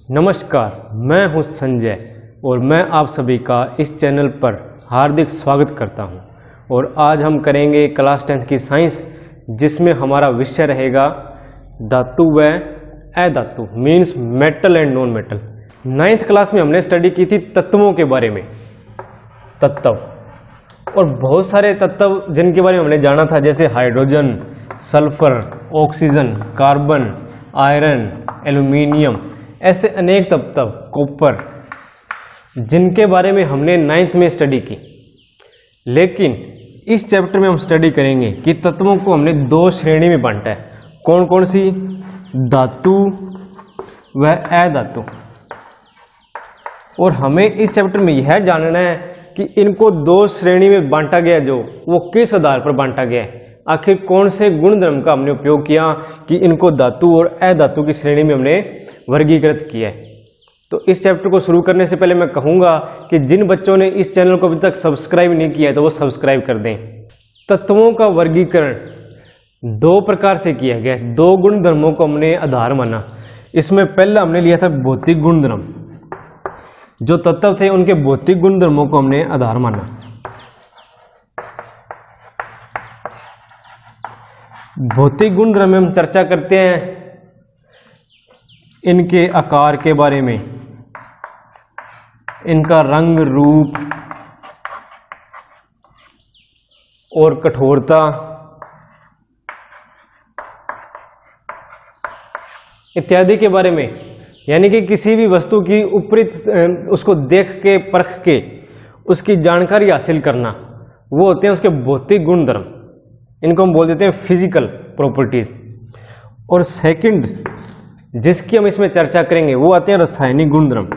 नमस्कार, मैं हूं संजय और मैं आप सभी का इस चैनल पर हार्दिक स्वागत करता हूं। और आज हम करेंगे क्लास 10th की साइंस, जिसमें हमारा विषय रहेगा धातु व अधातु, means metal and non metal. 9th class में हमने स्टडी की थी तत्वों के बारे में, तत्व, और बहुत सारे तत्व जिनके बारे में हमने जाना था, जैसे hydrogen, sulphur, oxygen, carbon, iron, aluminium, ऐसे अनेक तत्व, कॉपर, जिनके बारे में हमने 9th में स्टडी की। लेकिन इस चैप्टर में हम स्टडी करेंगे कि तत्वों को हमने दो श्रेणी में बांटा है। कौन कौन सी? धातु व अधातु। और हमें इस चैप्टर में यह जानना है कि इनको दो श्रेणी में बांटा गया, जो वो किस आधार पर बांटा गया है। आखिर कौन से गुणधर्म का हमने उपयोग किया कि इनको धातु और अधातु की श्रेणी में हमने वर्गीकृत किया है। तो इस चैप्टर को शुरू करने से पहले मैं कहूंगा कि जिन बच्चों ने इस चैनल को अभी तक सब्सक्राइब नहीं किया है तो वो सब्सक्राइब कर दें। तत्वों का वर्गीकरण दो प्रकार से किया गया है। दो गुणधर्मों को हमने आधार माना। इसमें पहला हमने लिया था भौतिक गुणधर्म। जो तत्व थे उनके भौतिक गुणधर्मों को हमने आधार माना। भौतिक गुणधर्म में हम चर्चा करते हैं इनके आकार के बारे में, इनका रंग, रूप और कठोरता इत्यादि के बारे में। यानी कि किसी भी वस्तु की ऊपरी उसको देख के, परख के उसकी जानकारी हासिल करना, वो होते हैं उसके भौतिक गुणधर्म। इनको हम बोल देते हैं फिजिकल प्रॉपर्टीज। और सेकंड जिसकी हम इसमें चर्चा करेंगे वो आते हैं रासायनिक गुणधर्म।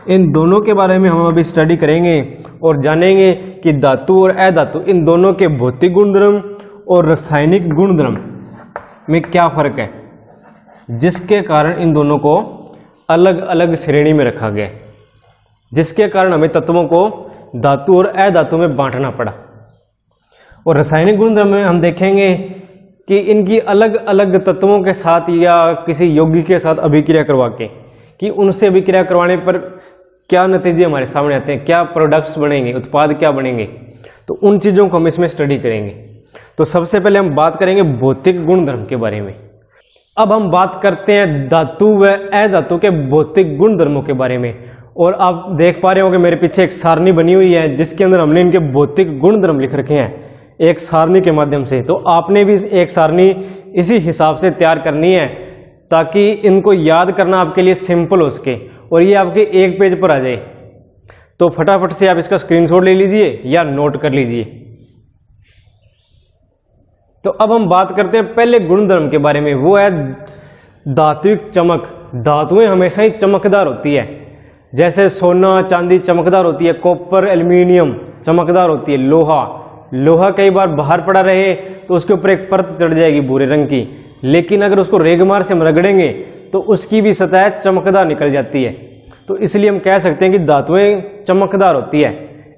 इन दोनों के बारे में हम अभी स्टडी करेंगे और जानेंगे कि धातु और अधातु, इन दोनों के भौतिक गुणधर्म और रासायनिक गुणधर्म में क्या फर्क है, जिसके कारण इन दोनों को अलग अलग श्रेणी में रखा गया है, जिसके कारण हमें तत्वों को धातु और अधातु में बांटना पड़ा। और रासायनिक गुणधर्म में हम देखेंगे कि इनकी अलग अलग तत्वों के साथ या किसी यौगिक के साथ अभिक्रिया करवा के, कि उनसे अभिक्रिया करवाने पर क्या नतीजे हमारे सामने आते हैं, क्या प्रोडक्ट्स बनेंगे, उत्पाद क्या बनेंगे। तो उन चीज़ों को हम इसमें स्टडी करेंगे। तो सबसे पहले हम बात करेंगे भौतिक गुणधर्म के बारे में। अब हम बात करते हैं धातु व अधातु के भौतिक गुणधर्मों के बारे में। और आप देख पा रहे हो कि मेरे पीछे एक सारणी बनी हुई है, जिसके अंदर हमने इनके भौतिक गुणधर्म लिख रखे हैं एक सारणी के माध्यम से। तो आपने भी एक सारणी इसी हिसाब से तैयार करनी है, ताकि इनको याद करना आपके लिए सिंपल हो सके और ये आपके एक पेज पर आ जाए। तो फटाफट से आप इसका स्क्रीनशॉट ले लीजिए या नोट कर लीजिए। तो अब हम बात करते हैं पहले गुणधर्म के बारे में, वो है धात्विक चमक। धातुएं हमेशा ही चमकदार होती है, जैसे सोना चांदी चमकदार होती है, कॉपर एल्यूमिनियम चमकदार होती है, लोहा कई बार बाहर पड़ा रहे तो उसके ऊपर एक परत चढ़ जाएगी भूरे रंग की, लेकिन अगर उसको रेगमार से हम रगड़ेंगे तो उसकी भी सतह चमकदार निकल जाती है। तो इसलिए हम कह सकते हैं कि धातुएं चमकदार होती है,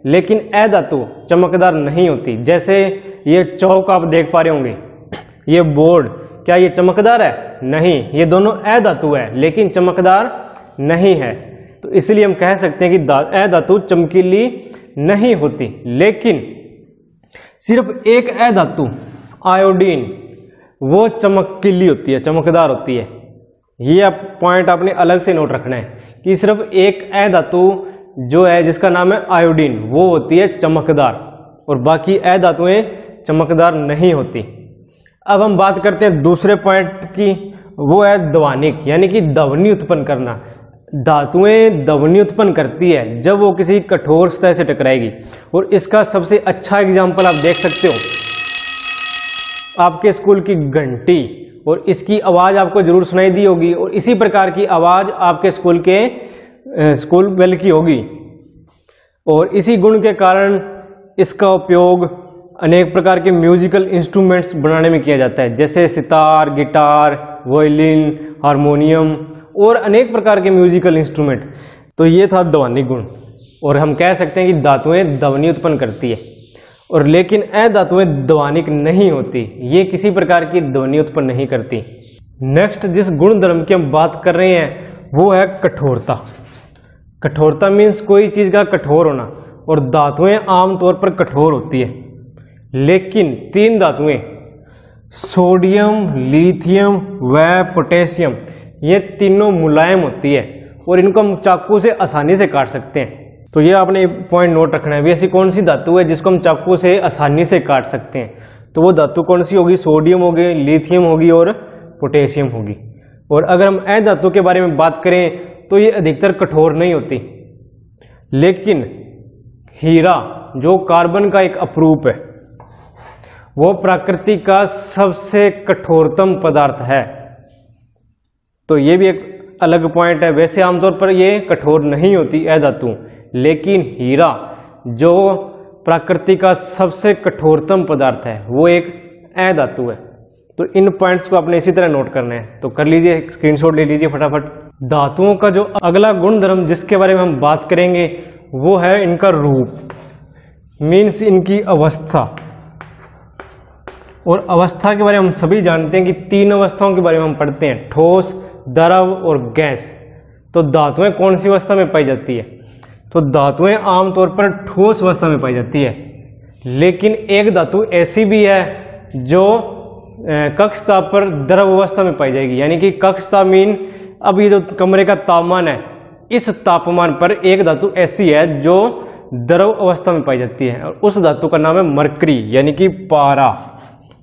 लेकिन अधातु चमकदार नहीं होती। जैसे ये चौक आप देख पा रहे होंगे, ये बोर्ड, क्या ये चमकदार है? नहीं, ये दोनों अधातु है लेकिन चमकदार नहीं है। तो इसलिए हम कह सकते हैं कि अधातु चमकीली नहीं होती। लेकिन सिर्फ एक अधातु आयोडीन, वो चमकीली होती है, चमकदार होती है। ये आप पॉइंट आपने अलग से नोट रखना है कि सिर्फ एक अधातु जो है, जिसका नाम है आयोडीन, वो होती है चमकदार, और बाकी अधातुएं चमकदार नहीं होती। अब हम बात करते हैं दूसरे पॉइंट की, वो है ध्वनिक, यानी कि ध्वनि उत्पन्न करना। धातुएं ध्वनि उत्पन्न करती है जब वो किसी कठोर सतह से टकराएगी। और इसका सबसे अच्छा एग्जाम्पल आप देख सकते हो, आपके स्कूल की घंटी, और इसकी आवाज आपको जरूर सुनाई दी होगी, और इसी प्रकार की आवाज आपके स्कूल बेल की होगी। और इसी गुण के कारण इसका उपयोग अनेक प्रकार के म्यूजिकल इंस्ट्रूमेंट्स बनाने में किया जाता है, जैसे सितार, गिटार, वायलिन, हारमोनियम और अनेक प्रकार के म्यूजिकल इंस्ट्रूमेंट। तो ये था ध्वनिक गुण। और हम कह सकते हैं कि धातुएं ध्वनि उत्पन्न करती है। और लेकिन अधातुएं ध्वनिक नहीं होती, ये किसी प्रकार की ध्वनि उत्पन्न नहीं करती। नेक्स्ट जिस गुण धर्म की हम बात कर रहे हैं वो है कठोरता। कठोरता मीन्स कोई चीज का कठोर होना, और धातुएं आमतौर पर कठोर होती है, लेकिन 3 धातुएं सोडियम, लिथियम व पोटेशियम ये तीनों मुलायम होती है और इनको हम चाकू से आसानी से काट सकते हैं। तो ये आपने पॉइंट नोट रखना है, ऐसी कौन सी धातु है जिसको हम चाकू से आसानी से काट सकते हैं, तो वो धातु कौन सी होगी? सोडियम होगी, लिथियम होगी और पोटेशियम होगी। और अगर हम अधातु के बारे में बात करें तो ये अधिकतर कठोर नहीं होती, लेकिन हीरा जो कार्बन का एक अपरूप है वो प्रकृति का सबसे कठोरतम पदार्थ है। तो ये भी एक अलग पॉइंट है। वैसे आमतौर पर ये कठोर नहीं होती अधातु, लेकिन हीरा जो प्रकृति का सबसे कठोरतम पदार्थ है वो एक अधातु है। तो इन पॉइंट्स को आपने इसी तरह नोट करना है, तो कर लीजिए, स्क्रीनशॉट ले लीजिए फटाफट। धातुओं का जो अगला गुण धर्म जिसके बारे में हम बात करेंगे वो है इनका रूप, मीन्स इनकी अवस्था। और अवस्था के बारे में हम सभी जानते हैं कि 3 अवस्थाओं के बारे में हम पढ़ते हैं, ठोस, द्रव और गैस। तो धातुएं कौन सी अवस्था में पाई जाती है? तो धातुएं आमतौर पर ठोस अवस्था में पाई जाती है, लेकिन एक धातु ऐसी भी है जो कक्ष ताप पर द्रव अवस्था में पाई जाएगी। यानी कि कक्ष ताप मीन अब ये जो कमरे का तापमान है, इस तापमान पर एक धातु ऐसी है जो द्रव अवस्था में पाई जाती है, और उस धातु का नाम है मरकरी यानी कि पारा।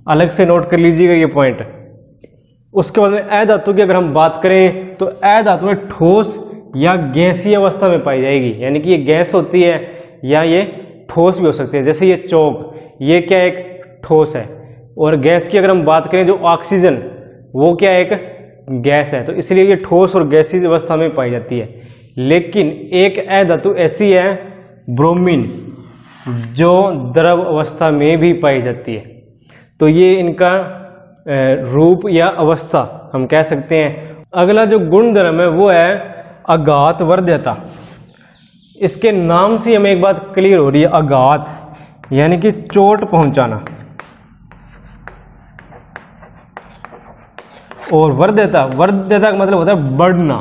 अलग से नोट कर लीजिएगा ये पॉइंट। उसके बाद में अधातु की अगर हम बात करें तो अधातु में ठोस या गैसीय अवस्था में पाई जाएगी, यानी कि ये गैस होती है या ये ठोस भी हो सकती है। जैसे ये चौक, ये क्या एक ठोस है, और गैस की अगर हम बात करें जो ऑक्सीजन, वो क्या एक गैस है, तो इसलिए ये ठोस और गैसीय अवस्था में पाई जाती है। लेकिन एक अधातु ऐसी है ब्रोमीन जो द्रव अवस्था में भी पाई जाती है। तो ये इनका रूप या अवस्था हम कह सकते हैं। अगला जो गुण धर्म है वो है आघात वर्ध्यता। इसके नाम से हमें एक बात क्लियर हो रही है, आघात यानी कि चोट पहुंचाना, और वर्ध्यता, वर्ध्यता का मतलब होता है बढ़ना।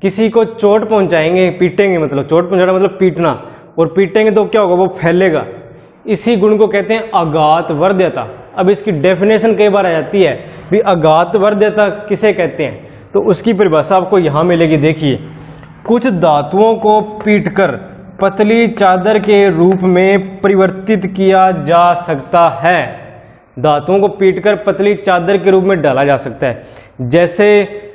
किसी को चोट पहुंचाएंगे, पीटेंगे, मतलब चोट पहुंचाना मतलब पीटना, और पीटेंगे तो क्या होगा? वो फैलेगा। इसी गुण को कहते हैं आघात वर्ध्यता। अब इसकी डेफिनेशन कई बार आ जाती है भी आघात वर्ध्यता किसे कहते हैं, तो उसकी परिभाषा आपको यहां मिलेगी। देखिए, कुछ धातुओं को पीटकर पतली चादर के रूप में परिवर्तित किया जा सकता है। धातुओं को पीटकर पतली चादर के रूप में डाला जा सकता है। जैसे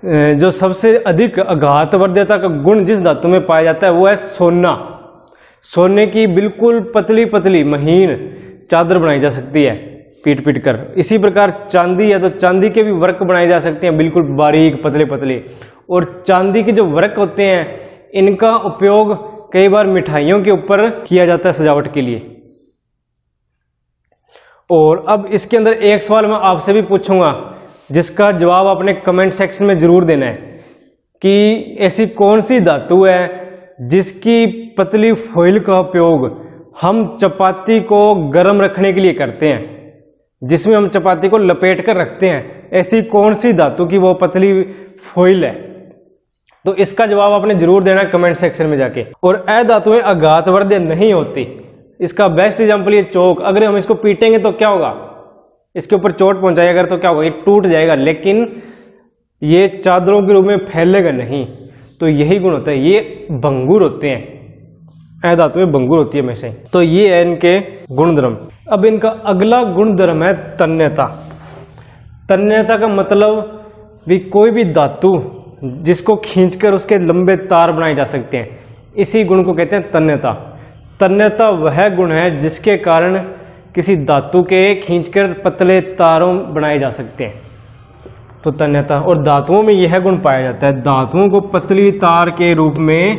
जो सबसे अधिक आघात वर्ध्यता का गुण जिस धातु में पाया जाता है वो है सोना। सोने की बिल्कुल पतली पतली महीन चादर बनाई जा सकती है पीट पीट कर। इसी प्रकार चांदी है तो चांदी के भी वर्क बनाए जा सकते हैं, बिल्कुल बारीक पतले पतले। और चांदी के जो वर्क होते हैं इनका उपयोग कई बार मिठाइयों के ऊपर किया जाता है सजावट के लिए। और अब इसके अंदर एक सवाल मैं आपसे भी पूछूंगा जिसका जवाब आपने कमेंट सेक्शन में जरूर देना है कि ऐसी कौन सी धातु है जिसकी पतली फॉइल का उपयोग हम चपाती को गर्म रखने के लिए करते हैं, जिसमें हम चपाती को लपेट कर रखते हैं। ऐसी कौन सी धातु की वो पतली फॉइल है? तो इसका जवाब आपने जरूर देना है कमेंट सेक्शन में जाके। और अधातुएं आघातवर्ध्य नहीं होती। इसका बेस्ट एग्जांपल ये चौक, अगर हम इसको पीटेंगे तो क्या होगा? इसके ऊपर चोट पहुंचाएगा अगर तो क्या होगा? ये टूट जाएगा, लेकिन ये चादरों के रूप में फैलेगा नहीं। तो यही गुण होता है, ये भंगुर होते हैं, अधातुएं भंगुर होती है हमेशा। तो ये है इनके गुणधर्म। अब इनका अगला गुणधर्म है तन्यता। तन्यता का मतलब भी कोई भी धातु जिसको खींचकर उसके लंबे तार बनाए जा सकते हैं, इसी गुण को कहते हैं तन्यता। तन्यता वह गुण है जिसके कारण किसी धातु के खींचकर पतले तारों बनाए जा सकते हैं, तो तन्यता। और धातुओं में यह गुण पाया जाता है, धातुओं को पतली तार के रूप में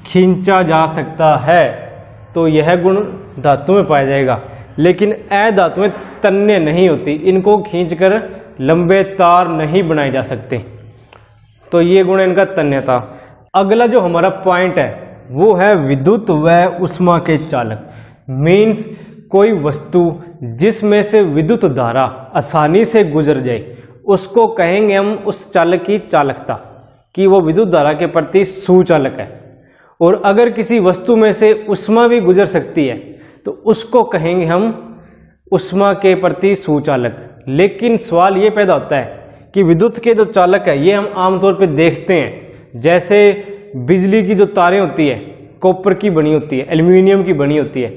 खींचा जा सकता है, तो यह गुण धातु में पाया जाएगा। लेकिन अधातुएं तन्य नहीं होती, इनको खींचकर लंबे तार नहीं बनाए जा सकते, तो ये गुण इनका तन्यता। अगला जो हमारा पॉइंट है वो है विद्युत व ऊष्मा के चालक। मीन्स कोई वस्तु जिसमें से विद्युत धारा आसानी से गुजर जाए उसको कहेंगे हम उस चालक की चालकता, कि वो विद्युत धारा के प्रति सुचालक है। और अगर किसी वस्तु में से ऊष्मा भी गुजर सकती है तो उसको कहेंगे हम ऊष्मा के प्रति सुचालक। लेकिन सवाल ये पैदा होता है कि विद्युत के जो चालक है ये हम आमतौर पर देखते हैं, जैसे बिजली की जो तारें होती है कॉपर की बनी होती है, एल्यूमिनियम की बनी होती है,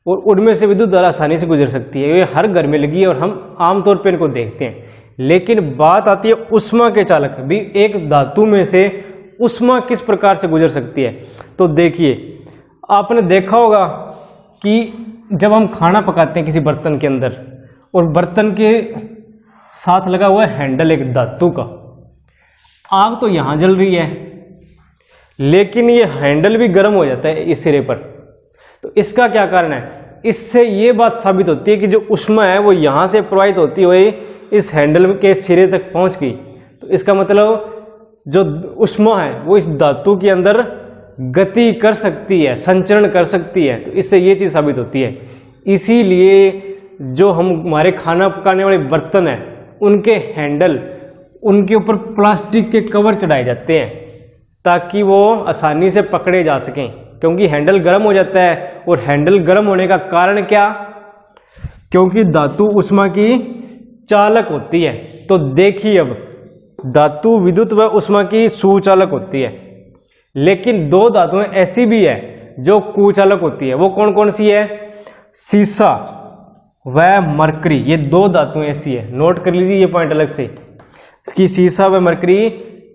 और उनमें से विद्युत धारा आसानी से गुजर सकती है। ये हर घर में लगी है और हम आमतौर पर इनको देखते हैं। लेकिन बात आती है ऊष्मा के चालक भी, एक धातु में से ऊष्मा किस प्रकार से गुजर सकती है। तो देखिए, आपने देखा होगा कि जब हम खाना पकाते हैं किसी बर्तन के अंदर और बर्तन के साथ लगा हुआ है हैंडल एक धातु का, आग तो यहां जल रही है लेकिन ये हैंडल भी गर्म हो जाता है इस सिरे पर। तो इसका क्या कारण है? इससे ये बात साबित होती है कि जो ऊष्मा है वो यहां से प्रवाहित होती हुई इस हैंडल के सिरे तक पहुंच गई। तो इसका मतलब जो ऊष्मा है वो इस धातु के अंदर गति कर सकती है, संचरण कर सकती है। तो इससे ये चीज साबित होती है। इसीलिए जो हम हमारे खाना पकाने वाले बर्तन है उनके हैंडल, उनके ऊपर प्लास्टिक के कवर चढ़ाए जाते हैं ताकि वो आसानी से पकड़े जा सकें, क्योंकि हैंडल गर्म हो जाता है। और हैंडल गर्म होने का कारण क्या? क्योंकि धातु ऊष्मा की चालक होती है। तो देखिए, अब धातु विद्युत व ऊष्मा की सुचालक होती है, लेकिन दो धातुएं ऐसी भी है जो कुचालक होती है। वो कौन कौन सी है? सीसा व मरकरी। ये दो धातुएं ऐसी है, नोट कर लीजिए ये पॉइंट अलग से। इसकी सीसा व मरकरी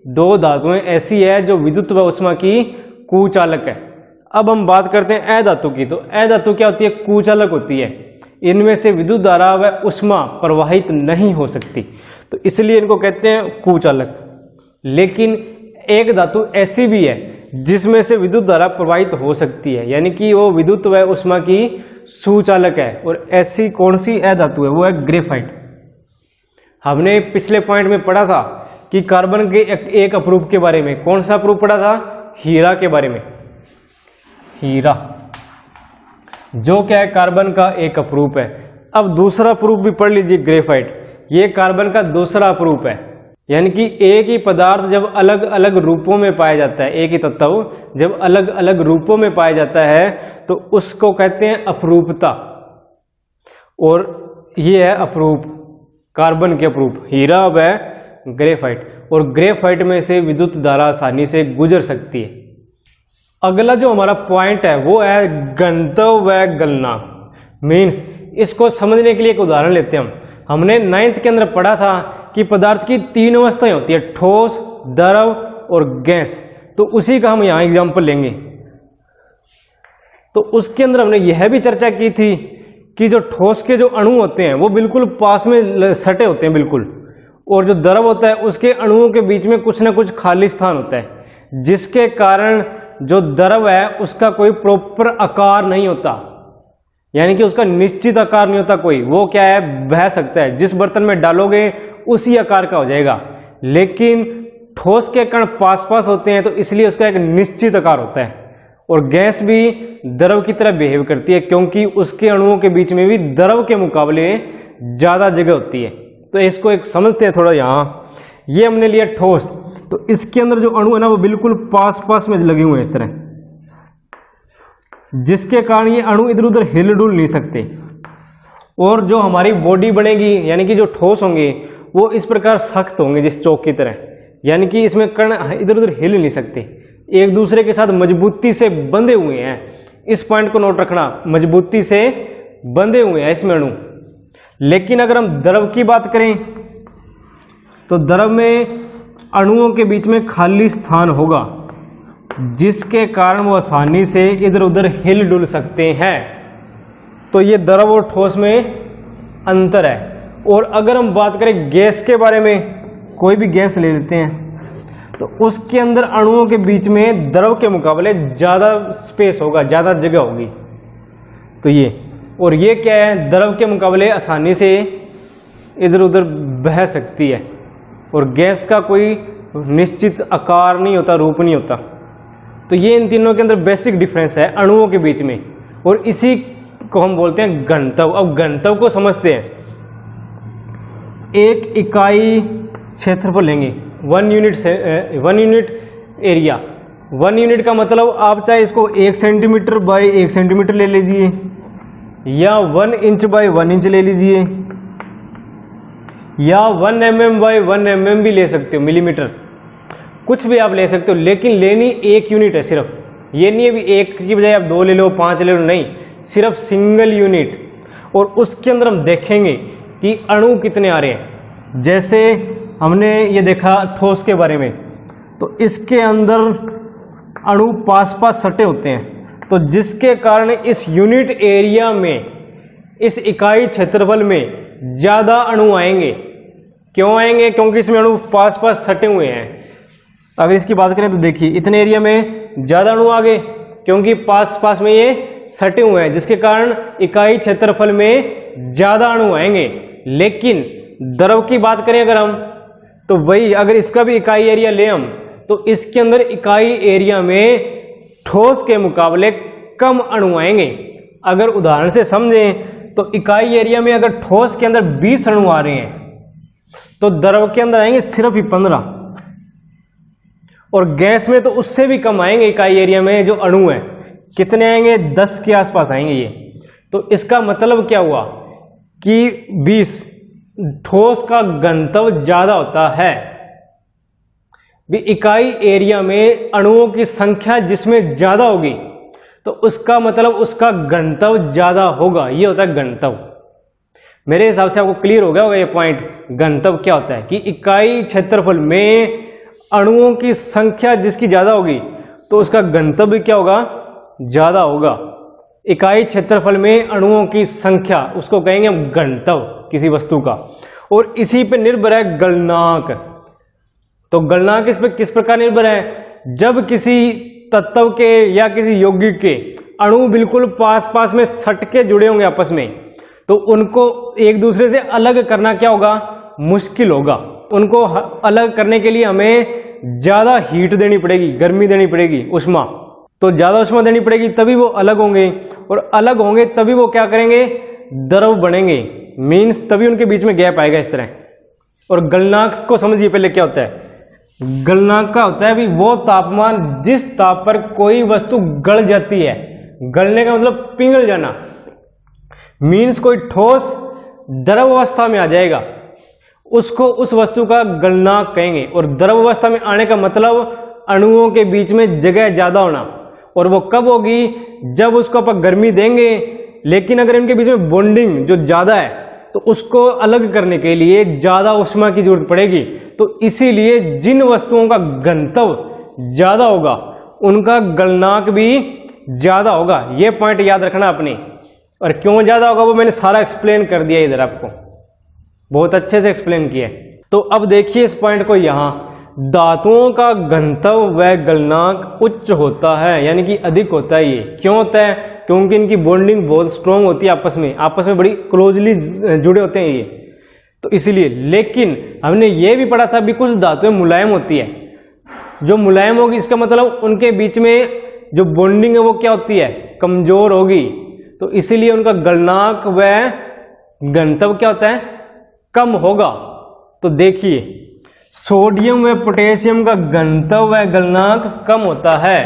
दो धातुएं ऐसी है जो विद्युत व ऊष्मा की कुचालक है। अब हम बात करते हैं अधातु की। तो अधातु क्या होती है? कुचालक होती है। इनमें से विद्युत धारा व ऊष्मा प्रवाहित नहीं हो सकती, तो इसलिए इनको कहते हैं कुचालक। लेकिन एक धातु ऐसी भी है जिसमें से विद्युत धारा प्रवाहित हो सकती है, यानी कि वो विद्युत व ऊष्मा की सुचालक है। और ऐसी कौन सी अधातु है? वो है ग्रेफाइट। हमने पिछले पॉइंट में पढ़ा था कि कार्बन के एक अपरूप के बारे में। कौन सा अपरूप पढ़ा था? हीरा के बारे में। हीरा जो क्या है? कार्बन का एक अपरूप है। अब दूसरा अपरूप भी पढ़ लीजिए, ग्रेफाइट। ये कार्बन का दूसरा अपरूप है, यानी कि एक ही पदार्थ जब अलग अलग रूपों में पाया जाता है, एक ही तत्व जब अलग अलग रूपों में पाया जाता है तो उसको कहते हैं अपरूपता। और ये है अपरूप, कार्बन के अपरूप, हीरा व ग्रेफाइट। और ग्रेफाइट में से विद्युत धारा आसानी से गुजर सकती है। अगला जो हमारा पॉइंट है वो है गंतव्य व गलनांक। मीन्स इसको समझने के लिए एक उदाहरण लेते हैं। हमने 9th के अंदर पढ़ा था कि पदार्थ की 3 अवस्थाएं होती है, ठोस, द्रव और गैस। तो उसी का हम यहां एग्जाम्पल लेंगे। तो उसके अंदर हमने यह भी चर्चा की थी कि जो ठोस के जो अणु होते हैं वो बिल्कुल पास में सटे होते हैं बिल्कुल, और जो द्रव होता है उसके अणुओं के बीच में कुछ ना कुछ खाली स्थान होता है, जिसके कारण जो द्रव है उसका कोई प्रॉपर आकार नहीं होता, यानी कि उसका निश्चित आकार नहीं होता कोई। वो क्या है? बह सकता है, जिस बर्तन में डालोगे उसी आकार का हो जाएगा। लेकिन ठोस के कण पास पास होते हैं तो इसलिए उसका एक निश्चित आकार होता है। और गैस भी द्रव की तरह बिहेव करती है क्योंकि उसके अणुओं के बीच में भी द्रव के मुकाबले ज्यादा जगह होती है। तो इसको एक समझते हैं थोड़ा। यहाँ ये हमने लिया ठोस, तो इसके अंदर जो अणु है ना वो बिल्कुल पास पास में लगे हुए हैं इस तरह, जिसके कारण ये अणु इधर उधर हिल डुल नहीं सकते। और जो हमारी बॉडी बनेगी, यानी कि जो ठोस होंगे वो इस प्रकार सख्त होंगे जिस चौक की तरह, यानी कि इसमें कण इधर उधर हिल नहीं सकते, एक दूसरे के साथ मजबूती से बंधे हुए हैं। इस पॉइंट को नोट रखना, मजबूती से बंधे हुए हैं इसमें अणु। लेकिन अगर हम द्रव की बात करें तो द्रव में अणुओं के बीच में खाली स्थान होगा, जिसके कारण वो आसानी से इधर उधर हिल डुल सकते हैं। तो ये द्रव और ठोस में अंतर है। और अगर हम बात करें गैस के बारे में, कोई भी गैस ले लेते हैं तो उसके अंदर अणुओं के बीच में द्रव के मुकाबले ज्यादा स्पेस होगा, ज्यादा जगह होगी। तो ये, और ये क्या है? द्रव के मुकाबले आसानी से इधर उधर बह सकती है। और गैस का कोई निश्चित आकार नहीं होता, रूप नहीं होता। तो ये इन तीनों के अंदर बेसिक डिफरेंस है अणुओं के बीच में। और इसी को हम बोलते हैं घनत्व। अब घनत्व को समझते हैं। एक इकाई क्षेत्रफल लेंगे, 1 यूनिट एरिया। 1 यूनिट का मतलब आप चाहे इसको 1 सेंटीमीटर बाय 1 सेंटीमीटर ले लीजिए, या 1 इंच बाय 1 इंच ले लीजिए, या 1 mm बाय 1 mm भी ले सकते हो, मिलीमीटर, कुछ भी आप ले सकते हो, लेकिन लेनी 1 यूनिट है सिर्फ। ये नहीं है भी 1 की बजाय आप 2 ले लो, 5 ले लो, नहीं, सिर्फ सिंगल यूनिट। और उसके अंदर हम देखेंगे कि अणु कितने आ रहे हैं। जैसे हमने ये देखा ठोस के बारे में, तो इसके अंदर अणु पास पास सटे होते हैं, तो जिसके कारण इस यूनिट एरिया में, इस इकाई क्षेत्रफल में ज़्यादा अणु आएंगे। क्यों आएंगे? क्योंकि इसमें अणु पास पास सटे हुए हैं। अगर इसकी बात करें तो देखिए, इतने एरिया में ज़्यादा अणु आ गए क्योंकि पास पास में ये सटे हुए हैं, जिसके कारण इकाई क्षेत्रफल में ज़्यादा अणु आएंगे। लेकिन द्रव की बात करें अगर हम, तो वही अगर इसका भी इकाई एरिया ले हम, तो इसके अंदर इकाई एरिया में ठोस के मुकाबले कम अणु आएंगे। अगर उदाहरण से समझें तो इकाई एरिया में अगर ठोस के अंदर 20 अणु आ रहे हैं, तो द्रव के अंदर आएंगे सिर्फ ही 15, और गैस में तो उससे भी कम आएंगे। इकाई एरिया में जो अणु है कितने आएंगे? 10 के आसपास आएंगे ये। तो इसका मतलब क्या हुआ कि 20 ठोस का घनत्व ज्यादा होता है। भी इकाई एरिया में अणुओं की संख्या जिसमें ज्यादा होगी, तो उसका मतलब उसका घनत्व ज्यादा होगा। ये होता है घनत्व। मेरे हिसाब से आपको क्लियर हो गया होगा ये पॉइंट। घनत्व क्या होता है कि इकाई क्षेत्रफल में अणुओं की संख्या जिसकी ज्यादा होगी, तो उसका घनत्व भी क्या होगा? ज्यादा होगा। इकाई क्षेत्रफल में अणुओं की संख्या, उसको कहेंगे हम घनत्व किसी वस्तु का। और इसी पे निर्भर है गलनांक। तो गलनांक इस पे किस प्रकार निर्भर है? जब किसी तत्व के या किसी यौगिक के अणु बिल्कुल पास पास में सट के जुड़े होंगे आपस में, तो उनको एक दूसरे से अलग करना क्या होगा? मुश्किल होगा। उनको अलग करने के लिए हमें ज्यादा हीट देनी पड़ेगी, गर्मी देनी पड़ेगी, उष्मा। तो ज्यादा उष्मा देनी पड़ेगी तभी वो अलग होंगे, और अलग होंगे तभी वो क्या करेंगे? द्रव बनेंगे। मीन्स तभी उनके बीच में गैप आएगा इस तरह। और गलनांक को समझिए पहले क्या होता है। गलनांक का होता है भी वो तापमान जिस ताप पर कोई वस्तु गल जाती है। गलने का मतलब पिघल जाना। मीन्स कोई ठोस द्रव अवस्था में आ जाएगा, उसको उस वस्तु का गलनांक कहेंगे। और द्रव अवस्था में आने का मतलब अणुओं के बीच में जगह ज्यादा होना। और वो कब होगी? जब उसको अपन गर्मी देंगे, लेकिन अगर इनके बीच में बॉन्डिंग जो ज्यादा है, तो उसको अलग करने के लिए ज्यादा उष्मा की जरूरत पड़ेगी। तो इसीलिए जिन वस्तुओं का घनत्व ज्यादा होगा, उनका गलनांक भी ज्यादा होगा। यह पॉइंट याद रखना अपने। और क्यों ज्यादा होगा वो मैंने सारा एक्सप्लेन कर दिया इधर, आपको बहुत अच्छे से एक्सप्लेन किया। तो अब देखिए इस पॉइंट को, यहां धातुओं का घनत्व व गलनांक उच्च होता है, यानी कि अधिक होता है। ये क्यों होता है? क्योंकि इनकी बॉन्डिंग बहुत स्ट्रॉन्ग होती है, आपस में बड़ी क्लोजली जुड़े होते हैं ये, तो इसीलिए। लेकिन हमने ये भी पढ़ा था भी कुछ धातुएं मुलायम होती है। जो मुलायम होगी इसका मतलब उनके बीच में जो बॉन्डिंग है वो क्या होती है? कमजोर होगी। तो इसीलिए उनका गलनांक व घनत्व क्या होता है? कम होगा। तो देखिए सोडियम व पोटेशियम का घनत्व व गलनांक कम होता है।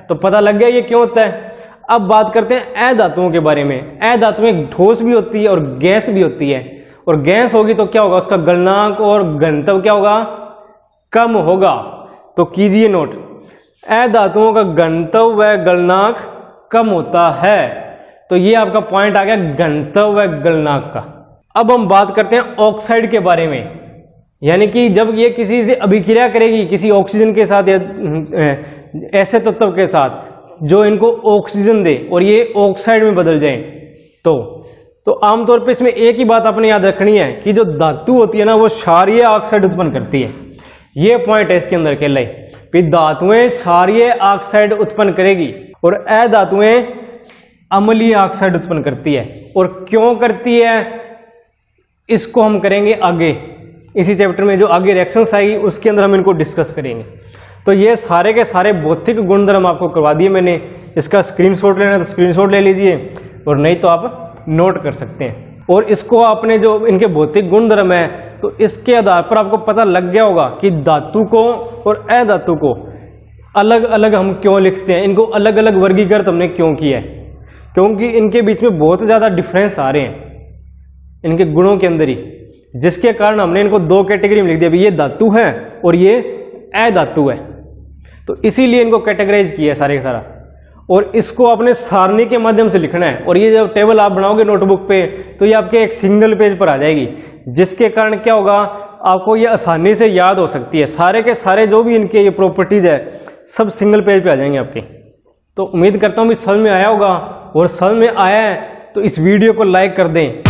तो पता लग गया ये क्यों होता है। अब बात करते हैं अधातुओं के बारे में। अधातुएं ठोस भी होती है और गैस भी होती है। और गैस होगी तो क्या होगा? उसका गलनांक और घनत्व क्या होगा? कम होगा। तो कीजिए नोट, अधातुओं का घनत्व व गलनांक कम होता है। तो ये आपका पॉइंट आ गया घनत्व व गलनांक का। अब हम बात करते हैं ऑक्साइड के बारे में, यानी कि जब ये किसी से अभिक्रिया करेगी किसी ऑक्सीजन के साथ या ऐसे तत्व के साथ जो इनको ऑक्सीजन दे और ये ऑक्साइड में बदल जाए, तो आमतौर पे इसमें एक ही बात आपने याद रखनी है कि जो धातु होती है ना वो क्षारीय ऑक्साइड उत्पन्न करती है। ये पॉइंट है इसके अंदर के लिए, फिर धातुएं क्षारीय ऑक्साइड उत्पन्न करेगी और अधातुएं अम्लीय ऑक्साइड उत्पन्न करती है। और क्यों करती है इसको हम करेंगे आगे, इसी चैप्टर में जो आगे रिएक्शंस आएगी उसके अंदर हम इनको डिस्कस करेंगे। तो ये सारे के सारे भौतिक गुणधर्म आपको करवा दिए मैंने। इसका स्क्रीनशॉट लेना है तो स्क्रीनशॉट ले लीजिए, और नहीं तो आप नोट कर सकते हैं। और इसको आपने जो इनके भौतिक गुणधर्म है तो इसके आधार पर आपको पता लग गया होगा कि धातु को और अधातु को अलग अलग हम क्यों लिखते हैं, इनको अलग अलग वर्गीकृत हमने क्यों किया है, क्योंकि इनके बीच में बहुत ज़्यादा डिफरेंस आ रहे हैं इनके गुणों के अंदर ही, जिसके कारण हमने इनको दो कैटेगरी में लिख दिया, ये धातु है और ये अधातु है। तो इसीलिए इनको कैटेगराइज किया है सारे का सारा, और इसको आपने सारणी के माध्यम से लिखना है। और ये जब टेबल आप बनाओगे नोटबुक पे तो ये आपके एक सिंगल पेज पर आ जाएगी, जिसके कारण क्या होगा, आपको ये आसानी से याद हो सकती है। सारे के सारे जो भी इनके ये प्रॉपर्टीज है सब सिंगल पेज पे आ जाएंगे आपके। तो उम्मीद करता हूँ भी समझ में आया होगा, और समझ में आया है तो इस वीडियो को लाइक कर दें।